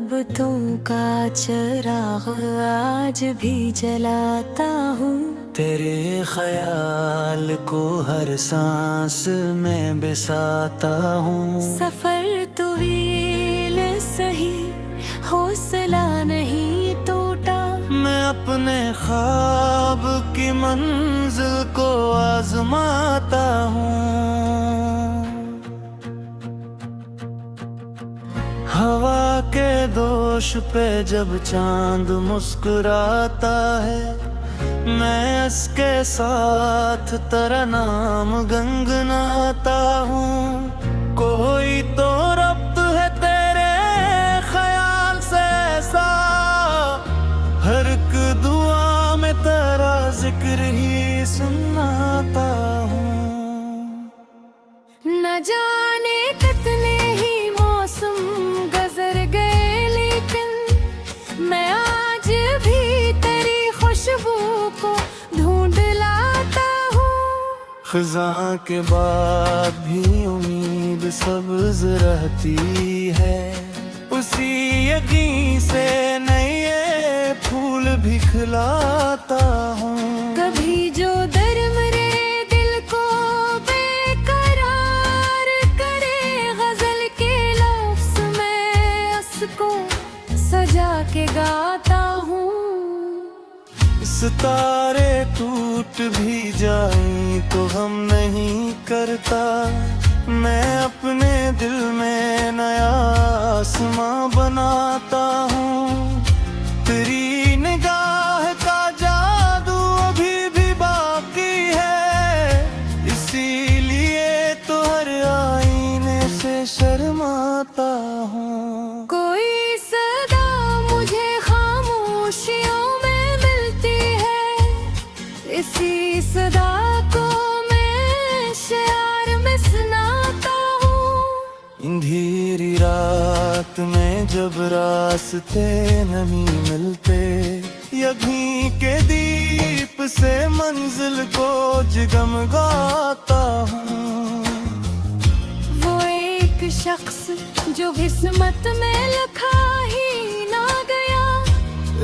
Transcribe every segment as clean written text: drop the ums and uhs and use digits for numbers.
मोहब्बतों का चिराग आज भी जलाता हूँ। तेरे ख्याल को हर सांस में बिसाता हूँ। सफर तवील सही, हौसला नहीं टूटा। मैं अपने ख्वाब की मंजिल को आजमाता हूँ। हवा के दोष पे जब चांद मुस्कुराता है, मैं इसके साथ तेरा नाम गुनगुनाता हूँ। कोई तो रब्त है तेरे ख्याल से ऐसा, हर एक दुआ में तेरा जिक्र ही सुनाता हूँ। न जाने कितने ही मौसम गुजर गए, लेकिन मैं आज भी तेरी खुशबू को ढूंढ लाता हूँ। खिज़ां के बाद भी उम्मीद सब्ज़ रहती है, उसी यकीन से नए फूल भी खिलाता हूँ। कभी जो दर मेरे दिल को बेकरार करे, गजल के लफ्ज़ में उसको सजा के गाता हूँ। सितारे टूट भी जाएं तो हम नहीं करता, मैं अपने दिल में नया आसमां बनाता हूँ। तेरी निगाह का जादू अभी भी बाकी है, इसीलिए तो हर आईने से शर्माता हूँ। कोई सदा मुझे खामोशियों में मिलती है, इसी सदा को मैं शार में सुनाता हूँ। अंधेरी रात में जब रास्ते नहीं मिलते, यहीं के दीप से मंजिल को जगमगाता हूँ। वो एक शख्स जो किस्मत में लिखा ही ना गया,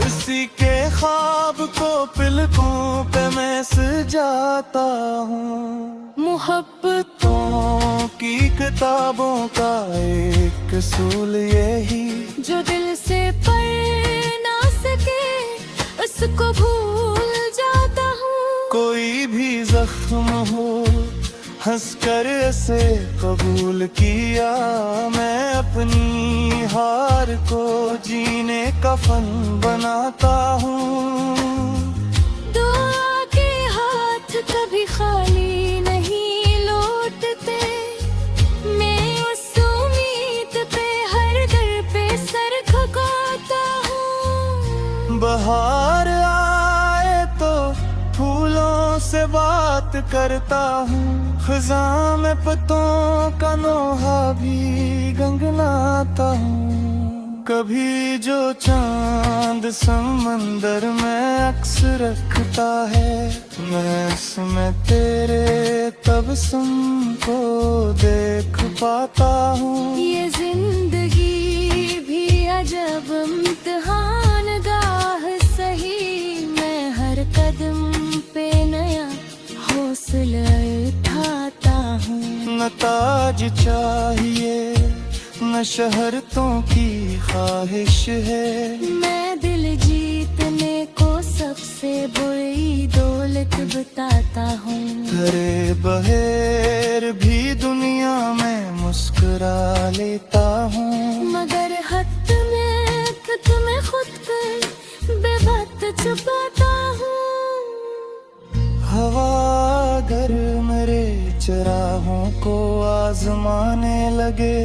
इसी के ख्वाब को पलकों पे मैं सजाता हूँ। मोहब्बतों की किताबों का एक असूल यही, जो दिल से पढ़ ना सके उसको भूल जाता हूँ। कोई भी जख्म हो हंसकर इसे कबूल किया, मैं अपनी हार को जीने का फन बनाता हूँ। दुआ के हाथ कभी खाली नहीं लौटते, मैं उस उम्मीद पे हर दर पे सर झुकाता हूँ। बहार आए तो फूलों से बात करता हूँ, खिज़ां में पत्तों का नोहा भी गुनगुनाता हूँ। कभी जो चांद समंदर में अक्स रखता है, मैं इसमें तेरे तबस्सुम को देख पाता हूँ। ये जिंदगी भी अजब इम्तिहान गाह सही, मैं हर कदम पे नया हौसला उठाता हूँ। न ताज चाहिए न शहरतों की ख्वाहिश है, मैं दिल जीतने को सबसे बुरी दौलत बताता हूँ। तेरे बहेर भी दुनिया में मुस्कुरा लेता हूँ, मगर हद में तुम्हें खुद कर बेबात छुपाता हूँ। हवा अगर मेरे चराहों को आजमाने लगे,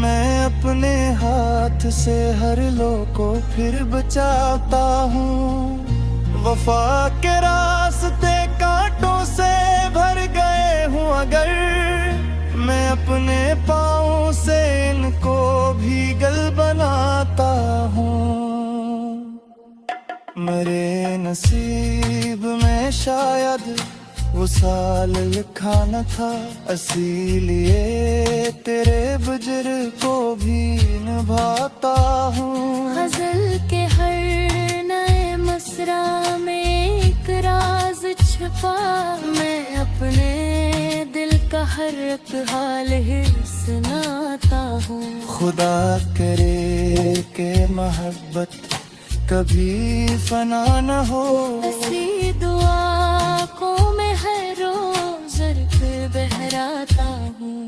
मैं अपने हाथ से हर लो को फिर बचाता हूँ। वफा के रास्ते कांटों से भर गए हूँ अगर, मैं अपने पाँव से इनको भी गल बनाता हूँ। मेरे नसीब में शायद वो साल लिखा न था, इसीलिए तेरे बुजुर्ग को भी निभाता हूँ। छुपा मैं अपने दिल का हर एक हाल ही सुनाता हूँ। खुदा करे के मोहब्बत कभी फना न हो। ऐसी दुआ को मैं हर रोज पे बहराता हूँ।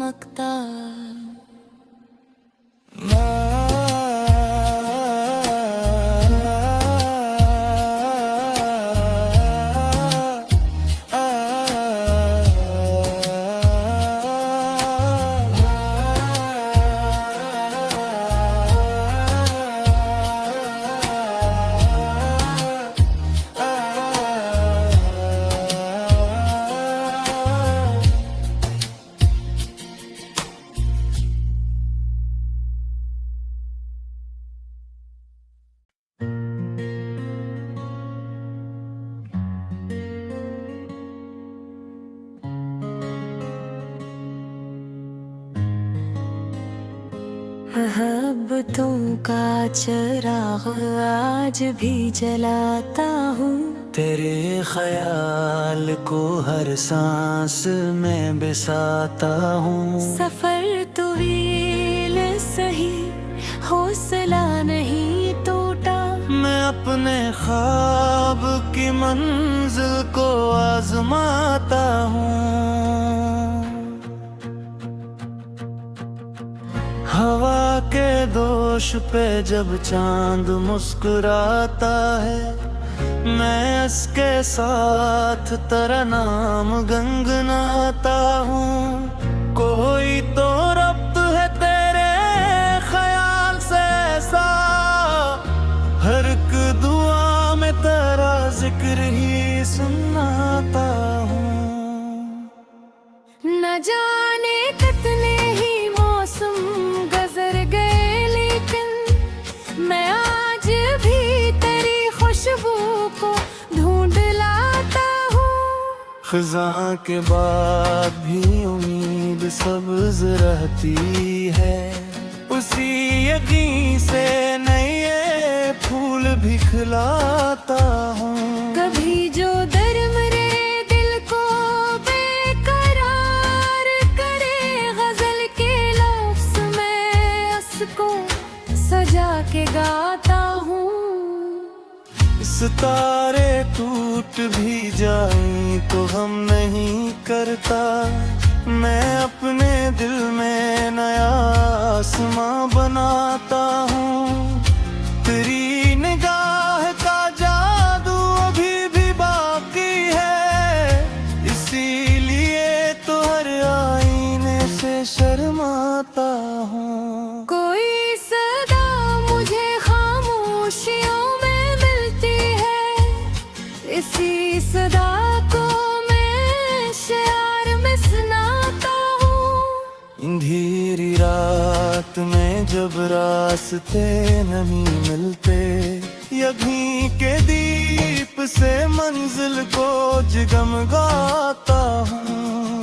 मकता मोहब्बतों का चिराग आज भी जलाता हूँ। तेरे ख्याल को हर सांस में बिसाता हूँ। सफर तवील सही हौसला नहीं टूटा। मैं अपने ख्वाब की मंजिल को आजमाता हूँ। हवा के दोष पे जब चांद मुस्कुराता है, मैं इसके साथ तेरा नाम गुनगुनाता हूँ। कोई तो रब्त है तेरे ख्याल से ऐसा, हर एक दुआ में तेरा जिक्र ही सुनाता हूँ। न जाने कितने ही मौसम गुजर गए, लेकिन मैं आज भी तेरी खुशबू को ढूंढ लाता हूँ। खिज़ा के बाद भी उम्मीद सब्ज़ रहती है, उसी यकीन से नए फूल भी खिलाता हूँ। कभी जो दर मेरे दिल को बेकरार करे, गजल के लफ्ज़ में उसको सजा के गाता हूँ। सितारे टूट भी जाएं तो हम नहीं करता, मैं अपने दिल में नया आसमां बनाता हूँ। तेरी निगाह का जादू अभी भी बाकी है, इसीलिए तो हर आईने से शर्माता हूँ। कोई सदा मुझे खामोशियों में मिलती है, इसी सदा को मैं शायर में सुनाता हूँ। अंधेरी रात में जब रास्ते नहीं मिलते, यहीं के दीप से मंजिल को जगमगाता हूँ।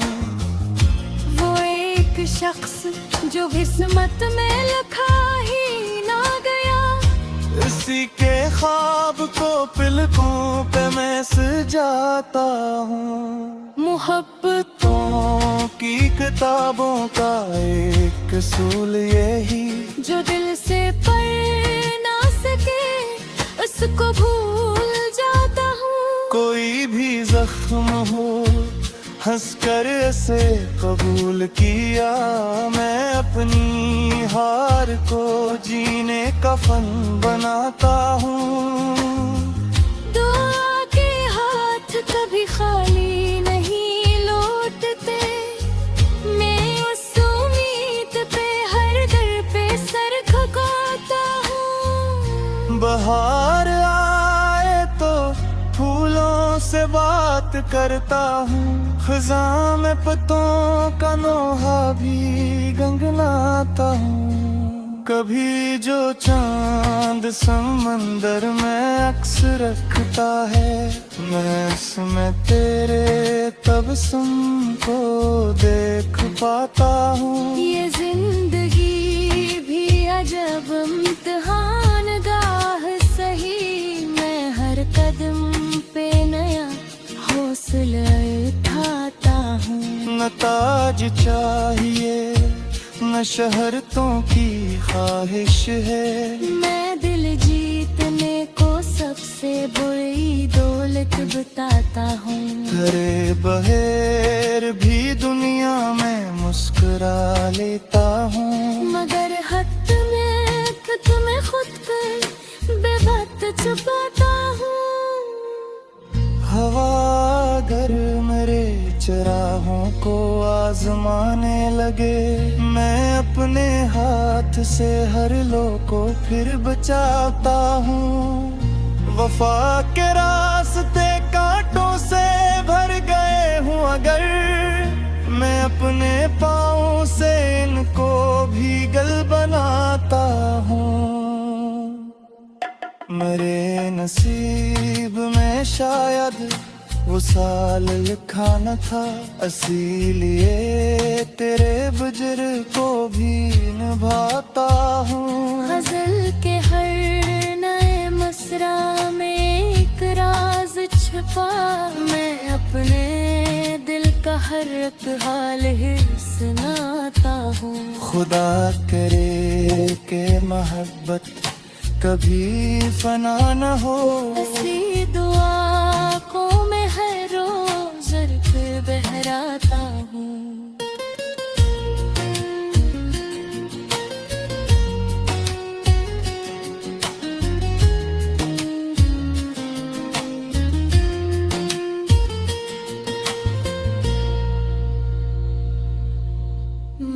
वो एक शख्स जो किस्मत में लिखा ही ना गया, इसी के ख्वाब को पलकों पे मैं सजाता हूँ। मोहब्बतों की किताबों का एक असूल यही, जो दिल से पढ़ ना सके उसको भूल जाता हूँ। कोई भी जख्म हो हंसकर इसे कबूल किया, मैं अपनी हार को जीने का फन बनाता हूँ। दुआ के हाथ कभी खाली नहीं लौटते, मैं उस उम्मीद पे हर दर पे सर झुकाता हूँ। बहार आए तो फूलों से बात करता हूँ, खिज़ा में पत्तों का नोहा भी गुनगुनाता हूँ। कभी जो चांद समंदर में अक्स रखता है, मैं इसमें तेरे तबस्सुम को देख पाता हूँ। ये जिंदगी भी अजब इम्तिहान गाह सही, मैं हर कदम पे नया हौसला उठाता हूँ। न ताज चाहिए न शहरतों की ख्वाहिश है, मैं दिल जीतने को सबसे बुरी दौलत बताता हूँ। करे बहेर भी दुनिया में मुस्कुरा लेता हूँ, मगर हद में तुम्हें खुद पर बेबात छुपाता हूँ। हवा अगर मेरे चराहों को आजमाने लगे, मैं अपने हाथ से हर लो को फिर बचाता हूँ। वफा के रास्ते कांटों से भर गए हूँ अगर, मैं अपने पाँव से इनको भीगल बनाता हूँ। मेरे नसीब में शायद वो साल लिखा न था, इसीलिए तेरे बजर को भी निभाता हूँ। गजल के हर नए मसरा में एक राज छुपा, मैं अपने दिल का हर एक हाल ही सुनाता हूँ। खुदा करे के मोहब्बत कभी फना न हो, ऐसी दुआ को मैं हर रोज पे बहराता हूँ।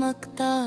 मकता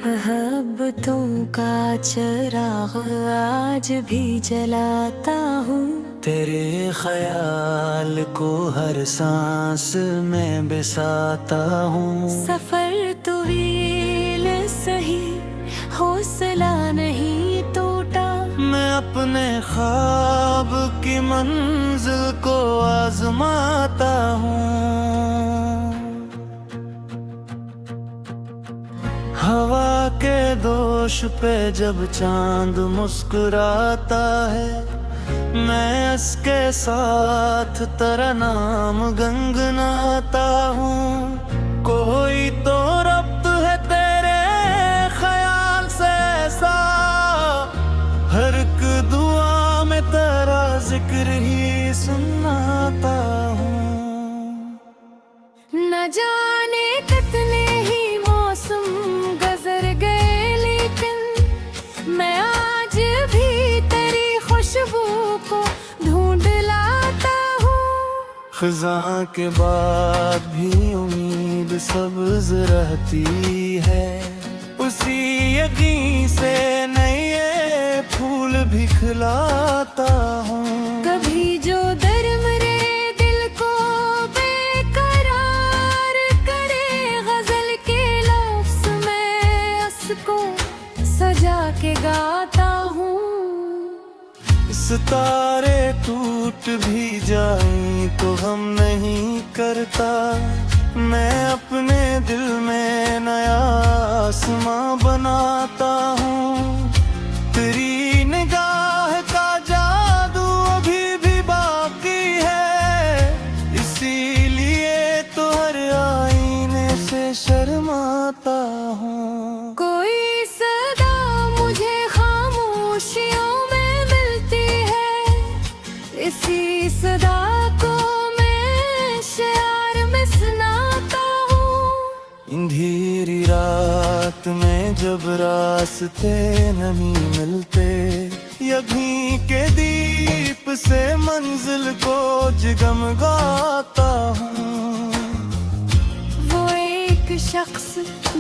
मोहब्बतों का चिराग आज भी जलाता हूँ। तेरे ख्याल को हर सांस में बिसाता हूँ। सफर तवील सही हौसला नहीं टूटा, मैं अपने ख्वाब की मंजिल को आजमाता हूँ। हवा के दोष पे जब चांद मुस्कुराता है, मैं इसके साथ तेरा नाम गंगनाता हूँ। कोई तो रब्त है तेरे ख्याल से ऐसा, हर एक दुआ में तेरा जिक्र ही सुनाता हूँ। न जाने कितने ही मौसम गुजर गए, लेकिन मैं आज भी तेरी खुशबू को ढूंढ लाता हूँ। खिज़ां के बाद भी उम्मीद सब्ज़ रहती है, उसी यकीन से नए फूल भी खिलाता हूँ। कभी जो दर मेरे दिल को बेकरार करे, गजल के लफ्ज़ में उसको सजा के गाता हूँ। सितारे टूट भी जाएं तो हम नहीं करता, मैं अपने दिल में नया आसमां बनाता हूँ। तेरी निगाह का जादू अभी भी बाकी है, इसीलिए तो हर आईने से शर्माता हूँ। कोई जब रास्ते नहीं मिलते, यहीं के दीप से मंजिल को जगमगाता हूँ। वो एक शख्स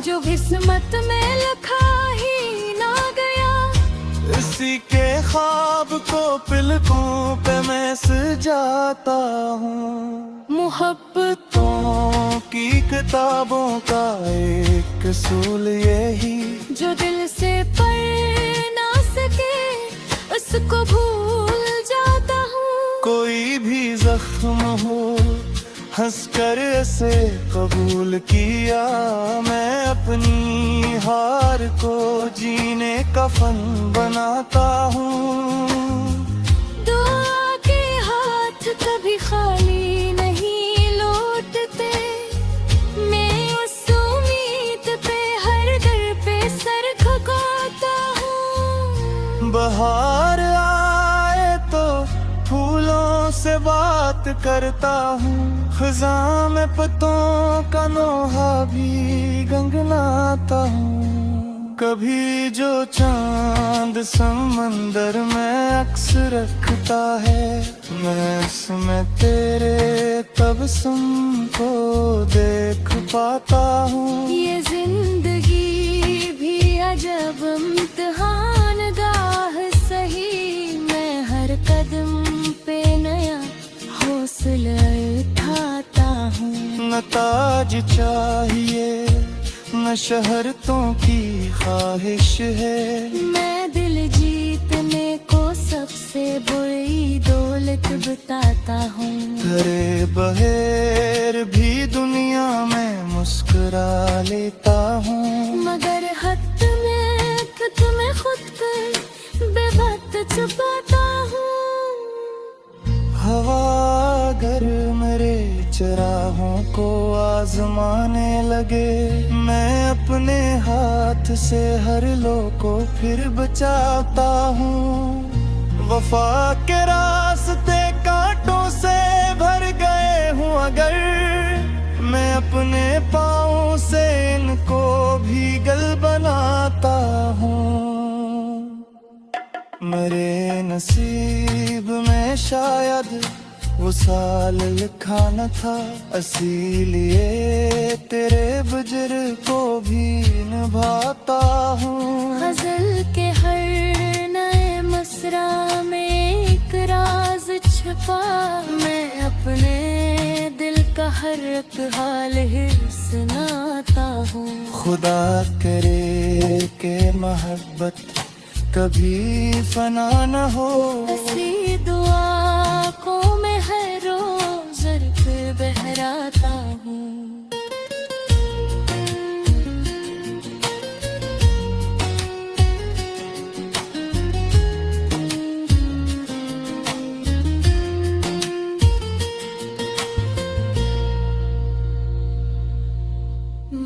जो किस्मत में लिखा ही ना गया, इसी के ख्वाब को पलकों पे मैं सजाता हूँ। मोहब्बतों की किताबों का एक असूल यही, जो दिल से पढ़ ना सके उसको भूल जाता हूँ। कोई भी जख्म हो हंसकर इसे कबूल किया, मैं अपनी हार को जीने का फन बनाता हूँ। दुआ के हाथ कभी खाली नहीं लौटते, मैं उस उम्मीद पे हर दर पे सर झुकाता हूँ। बहार आए तो फूलों से बात करता हूँ, खज़ां में पत्तों का नोहा भी गंगनाता हूँ। कभी जो चांद समंदर में अक्स रखता है, मैं उसमें तेरे तबस्सुम को देख पाता हूँ। ये जिंदगी भी अजब इम्तिहान गाह सही, मैं हर कदम पे नया हौसला उठाता हूँ। न ताज चाहिए न शहरतों की ख्वाहिश है, मैं दिल जीतने को सबसे बुरी दौलत बताता हूँ। धरे बहेर भी दुनिया में मुस्कुरा लेता हूँ, मगर हद में तुम्हें खुद कर बेबात छुपाता हूँ। हवा अगर मेरे चराहों को आजमाने लगे, मैं अपने हाथ से हर लो को फिर बचाता हूँ। वफा के रास्ते कांटों से भर गए हूँ अगर, मैं अपने पाँव से इनको भी गल बनाता हूँ। मेरे नसीब में शायद वो साल लिखा न था, इसीलिए तेरे बजर को भी निभाता हूँ। गजल के हर नए मसरा में एक राज छुपा, मैं अपने दिल का हर एक हाल ही सुनाता हूँ। खुदा करे के मोहब्बत कभी फना न हो, ऐसी दुआ को मैं हर रोज पे बहराता हूँ।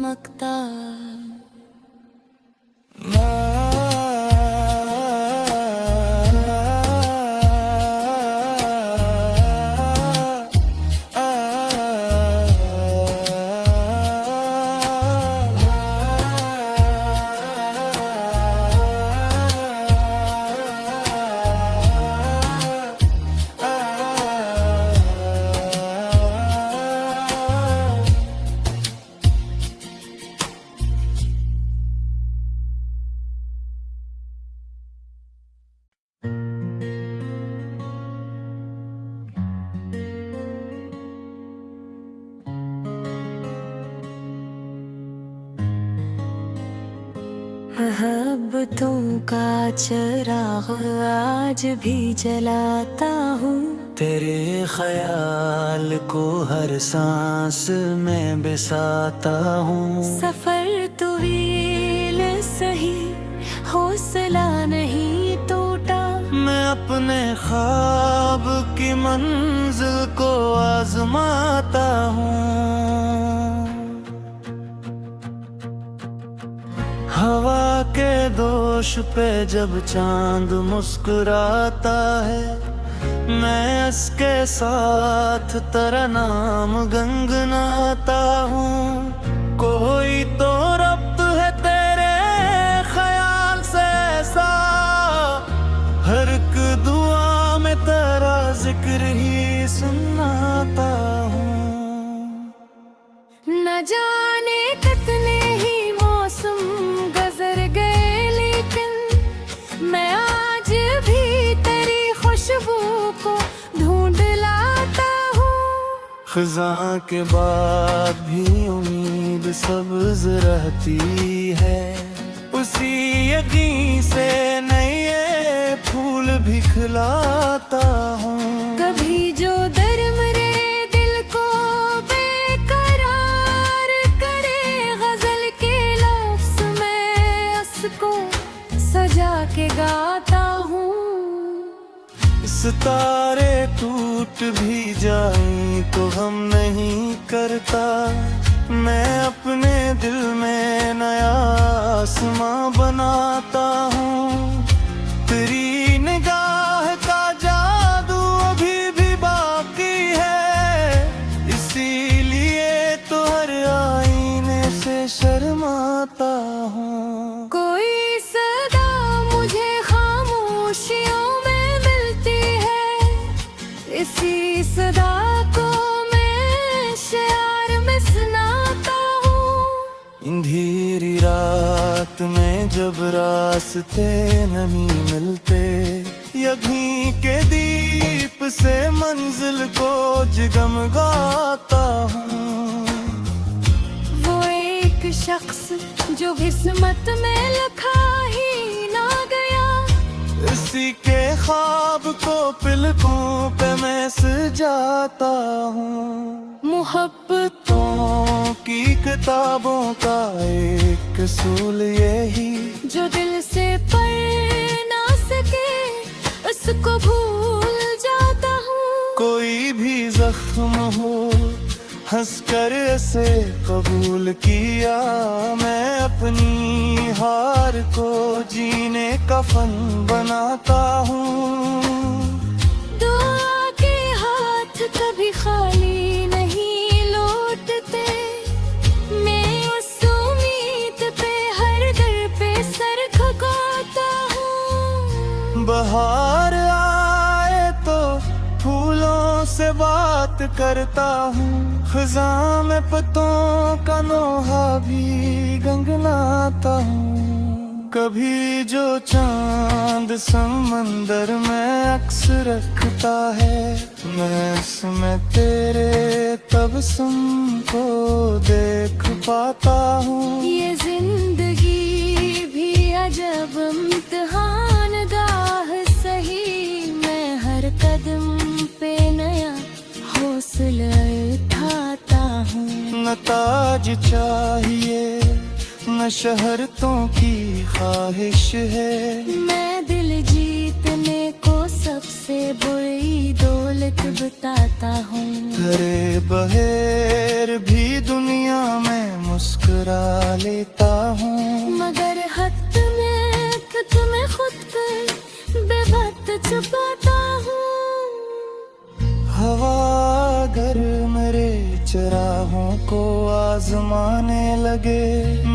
मकता मोहब्बतों का चिराग आज भी जलाता हूँ, तेरे ख्याल को हर सांस में बिसाता हूँ। सफर तवील सही हौसला नहीं टूटा, मैं अपने ख्वाब की मंजिल को आजमाता हूँ। हवा के दोष पे जब चांद मुस्कुराता है, मैं इसके साथ तेरा नाम गंगनाता हूँ। कोई तो रब्त है तेरे जिक्र ही सुनाता हूँ। न जाने कितने ही मौसम गुजर गए, लेकिन मैं आज भी तेरी खुशबू को ढूंढ लाता हूँ। खिज़ां के बाद भी उम्मीद सब्ज़ रहती है, उसी यकीन से नए फूल भी खिलाता हूँ। कभी जो दर मेरे दिल को बेकरार करे, गजल के लफ्ज़ में उसको सजा के गाता हूँ। सितारे टूट भी जाएं तो हम नहीं करता, मैं अपने दिल में नया आसमां बनाता हूँ। तेरी निगाह का जादू अभी भी बाकी है, इसीलिए तो हर आईने से शर्माता हूँ। कोई सदा मुझे खामोशियों में मिलती है, इसी सदा को मैं शायर में सुनाता हूँ। अंधेरी रात में जब रास्ते नहीं मिलते, यहीं के दीप से मंजिल को जगमगाता हूँ। वो एक शख्स जो किस्मत में लिखा ही ना गया, इसी के ख्वाब को पलकों पे मैं सजाता हूँ। मोहब्बतों की किताबों का एक असूल यही, जो दिल से पढ़ ना सके उसको भूल जाता हूँ। कोई भी जख्म हो हंसकर ऐसे कबूल किया, मैं अपनी हार को जीने का फन बनाता हूँ। दुआ के हाथ कभी खाली नहीं लौटते, मैं उस उम्मीद पे हर दर पे सर झुकाता हूँ। बहार आए तो फूलों से बात करता हूँ, खिज़ां में पत्तों का नोहा भी गंगनाता हूँ। कभी जो चांद समंदर में अक्स रखता है, मैं इसमें तेरे तबस्सुम को देख पाता हूँ। ये जिंदगी भी अजब इम्तिहान गाह सही, मैं हर कदम पे नया हौसला उठाता हूँ। न ताज चाहिए न शहरतों की ख्वाहिश है, मैं दिल जीतने को सबसे बुरी दौलत बताता हूँ। तेरे बहेर भी दुनिया में मुस्कुरा लेता हूँ, मगर हद में तो तुम्हें खुद पर बेवक्त छुपाता हूँ। हवा अगर मेरे चराहों को आजमाने लगे,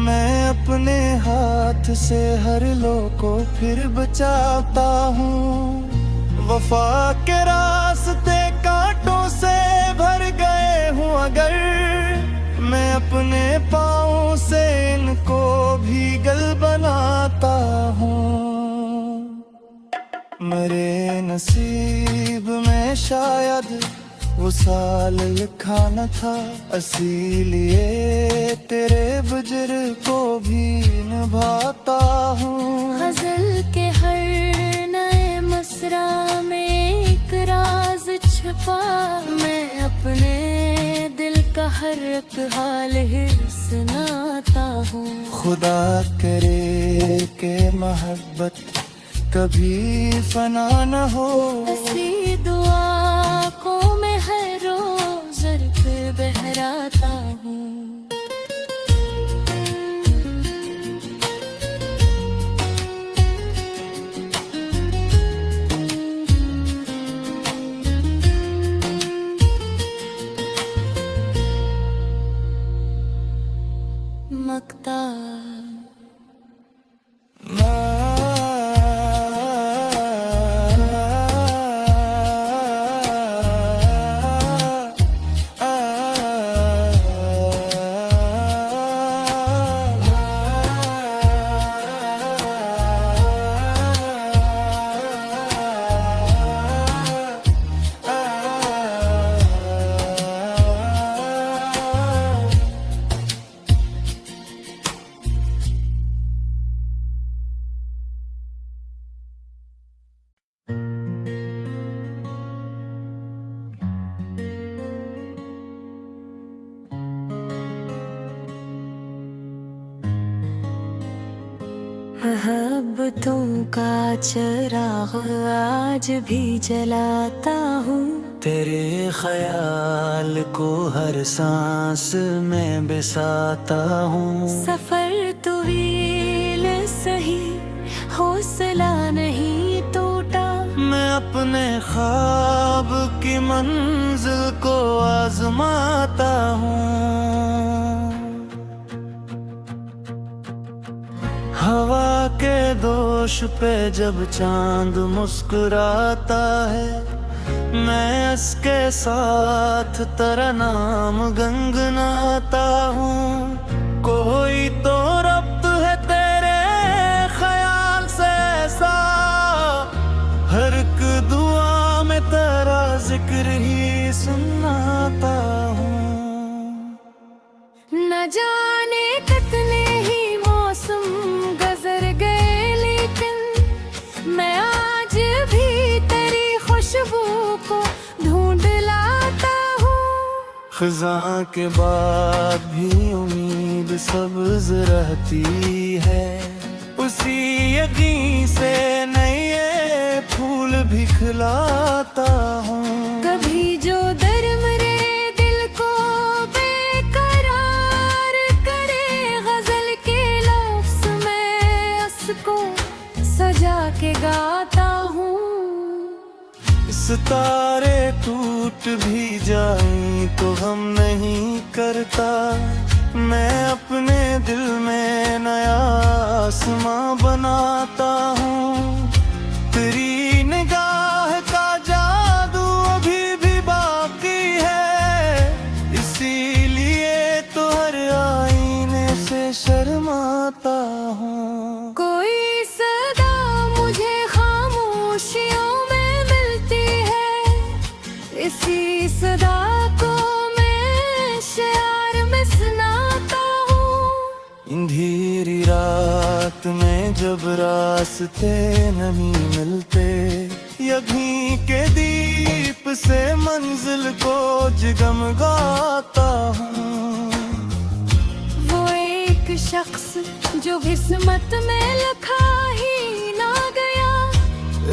मैं अपने हाथ से हर लो को फिर बचाता हूँ। वफा के रास्ते कांटों से भर गए हूँ अगर, मैं अपने पाँव से इनको भी गल बनाता हूँ। मेरे नसीब में शायद वो साल लिखा न था, इसीलिए तेरे बजर को भी निभाता हूँ। गजल के हर नए मसरा में एक राज छुपा, मैं अपने दिल का हर एक हाल ही सुनाता हूँ। खुदा करे के मोहब्बत कभी फना न हो, ऐसी दुआ को मैं हर रोज पे बहराता हूँ। मकता मोहब्बतों का चिराग आज भी जलाता हूँ। तेरे ख्याल को हर सांस में बिसाता हूँ। सफर तवील सही, हौसला नहीं टूटा। मैं अपने ख्वाब की मंजिल को आजमाता हूँ। हवा के दोष पे जब चांद मुस्कुराता है, मैं इसके साथ तेरा नाम गुनगुनाता हूँ। कोई तो रब्त है तेरे ख्याल से ऐसा, हर एक दुआ में तेरा जिक्र ही सुनाता हूँ। न जाने कितने ही मौसम गुजर गए, लेकिन मैं आज भी तेरी खुशबू को ढूंढ लाता हूँ। खिज़ां के बाद भी उम्मीद सब्ज़ रहती है, उसी यकीन से नए फूल भी खिलाता हूँ। कभी जो दर मेरे दिल को बेकरार करे, गजल के लफ्ज़ में उसको सजा के गाता हूँ। सितारे टूट भी जाएं तो हम नहीं करता, मैं अपने दिल में नया आसमां बनाता हूँ। तेरी निगाह का जादू अभी भी बाकी है, इसीलिए तो हर आईने से शर्माता हूँ। कोई सदा मुझे खामोशियों में मिलती है, इसी सदा को मैं शार में सुनाता हूँ। अंधेरी रात में जब रास्ते नहीं मिलते, यहीं के दीप से मंजिल को जगमगाता हूँ। वो एक शख्स जो किस्मत में लिखा ही ना गया,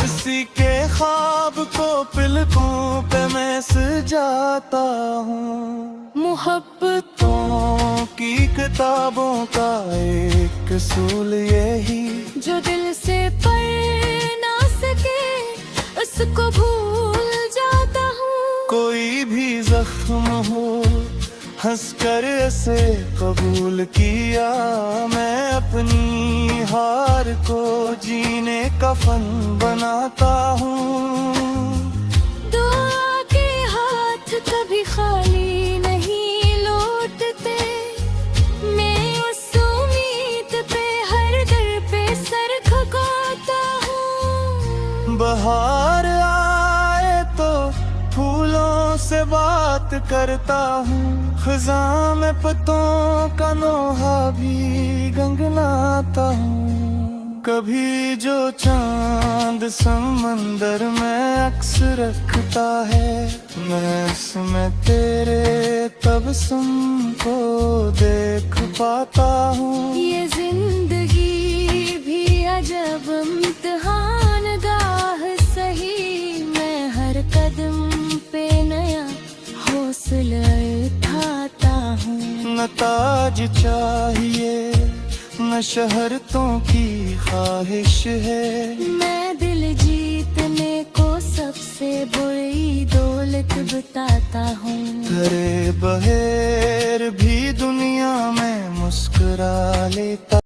इसी के ख्वाब को पलकों पे मैं सजाता हूँ। मोहब्बतों की किताबों का एक असूल यही, जो दिल से पढ़ ना सके उसको भूल जाता हूँ। कोई भी जख्म हो हंसकर इसे कबूल किया, मैं अपनी हार को जीने का फन बनाता हूँ। दुआ के हाथ कभी खाली नहीं लौटते, मैं उस उम्मीद पे हर दर पे सर झुकाता हूँ। बहार आए तो फूलों से बात करता हूँ, खिज़ां में पत्तों का नोहा भी गुनगुनाता हूँ। कभी जो चांद समंदर में अक्स रखता है, मैं इसमें तेरे तबस्सुम को देख पाता हूँ। ये जिंदगी भी अजब इम्तिहान गाह सही, मैं हर कदम पे नया हौसला उठाता हूँ। न ताज चाहिए न शहरतों की ख्वाहिश है, मैं दिल जीतने को सबसे बुरी दौलत बताता हूँ। तेरे बहेर भी दुनिया में मुस्कुरा लेता